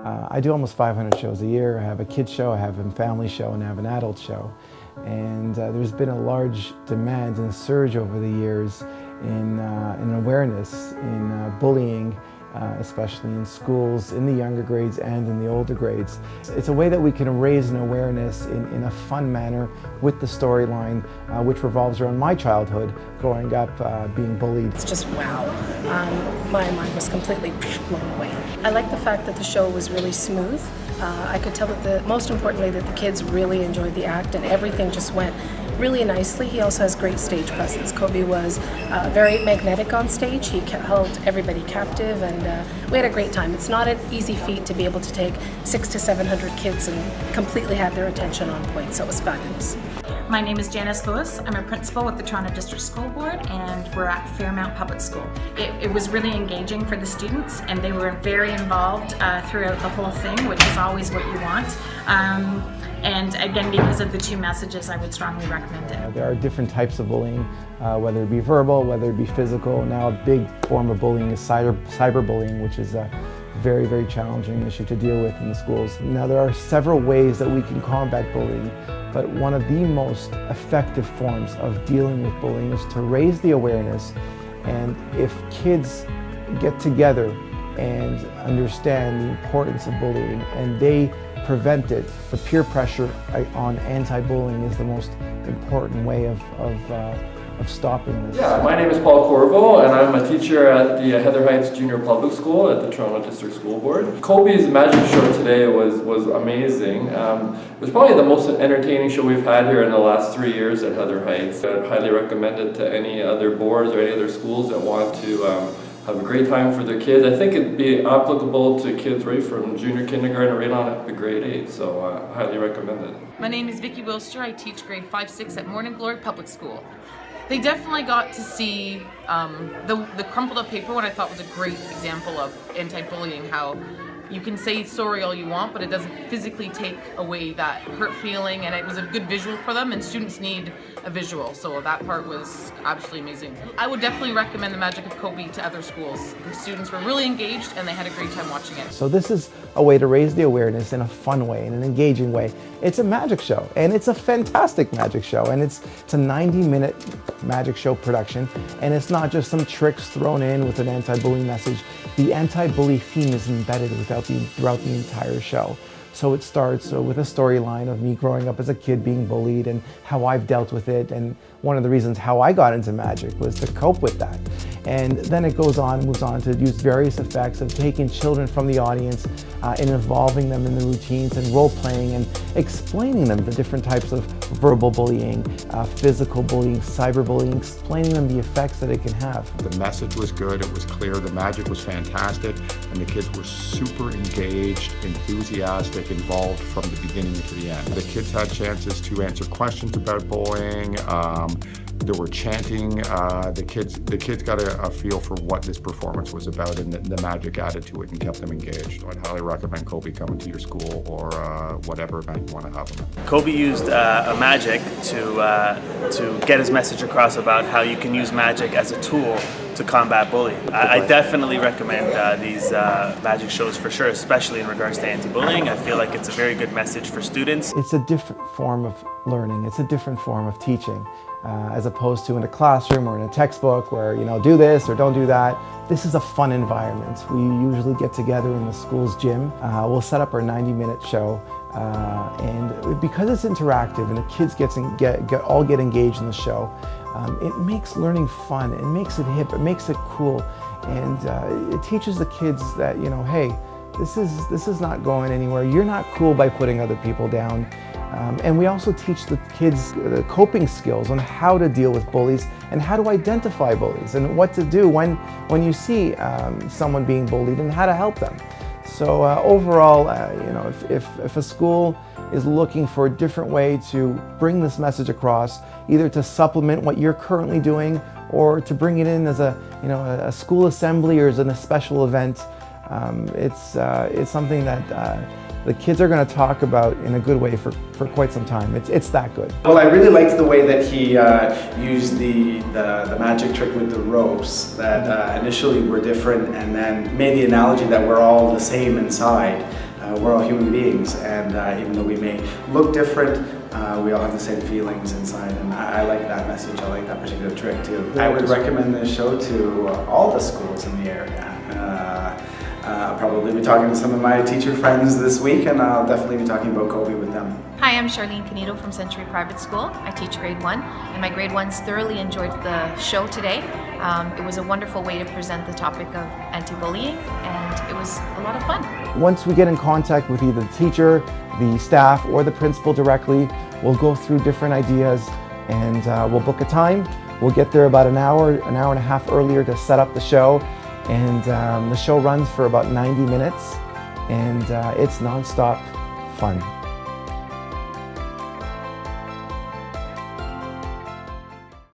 I do almost 500 shows a year. I have a kids show, I have a family show, and I have an adult show. And there's been a large demand and surge over the years in awareness, in bullying, especially in schools, in the younger grades and in the older grades. It's a way that we can raise an awareness in a fun manner with the storyline, which revolves around my childhood, growing up being bullied. It's just wow. My mind was completely blown away. I like the fact that the show was really smooth. I could tell that most importantly that the kids really enjoyed the act and everything just went really nicely. He also has great stage presence. Coby was very magnetic on stage. He held everybody captive, and we had a great time. It's not an easy feat to be able to take 600 to 700 kids and completely have their attention on point, so it was fabulous. My name is Janice Lewis. I'm a principal with the Toronto District School Board, and we're at Fairmount Public School. It was really engaging for the students, and they were very involved throughout the whole thing, which is always what you want. And again, because of the two messages, I would strongly recommend it. There are different types of bullying, whether it be verbal, whether it be physical. Now a big form of bullying is cyberbullying, which is a very, very challenging issue to deal with in the schools. Now there are several ways that we can combat bullying, but one of the most effective forms of dealing with bullying is to raise the awareness. And if kids get together and understand the importance of bullying and they prevent it, the peer pressure on anti-bullying is the most important way of stopping this. Yeah, my name is Paul Corvo, and I'm a teacher at the Heather Heights Junior Public School at the Toronto District School Board. Coby's magic show today was amazing. It was probably the most entertaining show we've had here in the last 3 years at Heather Heights. I'd highly recommend it to any other boards or any other schools that want to have a great time for their kids. I think it'd be applicable to kids right from junior kindergarten right on up to grade 8, so I highly recommend it. My name is Vicki Wilster. I teach grade 5-6 at Morning Glory Public School. They definitely got to see the crumpled up paper, what I thought was a great example of anti-bullying, how you can say sorry all you want, but it doesn't physically take away that hurt feeling, and it was a good visual for them, and students need a visual, so that part was absolutely amazing. I would definitely recommend The Magic of Coby to other schools. The students were really engaged, and they had a great time watching it. So this is a way to raise the awareness in a fun way, in an engaging way. It's a magic show, and it's a fantastic magic show, and it's a 90-minute magic show production, and it's not just some tricks thrown in with an anti-bullying message. The anti-bully theme is embedded throughout the entire show. So it starts with a storyline of me growing up as a kid being bullied and how I've dealt with it, and one of the reasons how I got into magic was to cope with that. And then it moves on to use various effects of taking children from the audience and involving them in the routines and role-playing and explaining them the different types of verbal bullying, physical bullying, cyberbullying, explaining them the effects that it can have. The message was good, it was clear, the magic was fantastic, and the kids were super engaged, enthusiastic, involved from the beginning to the end. The kids had chances to answer questions about bullying. There were chanting. The kids got a feel for what this performance was about, and the magic added to it and kept them engaged. So I'd highly recommend Coby coming to your school or whatever event you want to have them at. Coby used a magic to get his message across about how you can use magic as a tool to combat bullying. I definitely recommend these magic shows for sure, especially in regards to anti-bullying. I feel like it's a very good message for students. It's a different form of learning. It's a different form of teaching. As opposed to in a classroom or in a textbook where, do this or don't do that. This is a fun environment. We usually get together in the school's gym. We'll set up our 90-minute show, and because it's interactive and the kids all get engaged in the show, it makes learning fun, it makes it hip, it makes it cool, and it teaches the kids that, hey, this is not going anywhere. You're not cool by putting other people down. And we also teach the kids the coping skills on how to deal with bullies and how to identify bullies and what to do when you see someone being bullied and how to help them. So overall, if a school is looking for a different way to bring this message across, either to supplement what you're currently doing or to bring it in as a school assembly or as a special event, it's something that the kids are going to talk about in a good way for quite some time. It's that good. Well, I really liked the way that he used the magic trick with the ropes that initially were different, and then made the analogy that we're all the same inside. we're all human beings, and even though we may look different, we all have the same feelings inside, and I like that message. I like that particular trick too. I would recommend this show to all the schools in the area. I'll probably be talking to some of my teacher friends this week, and I'll definitely be talking about Coby with them. Hi, I'm Charlene Canito from Century Private School. I teach grade 1, and my grade 1s thoroughly enjoyed the show today. It was a wonderful way to present the topic of anti-bullying, and it was a lot of fun. Once we get in contact with either the teacher, the staff, or the principal directly, we'll go through different ideas, and we'll book a time. We'll get there about an hour and a half earlier to set up the show, and the show runs for about 90 minutes, and it's non-stop fun.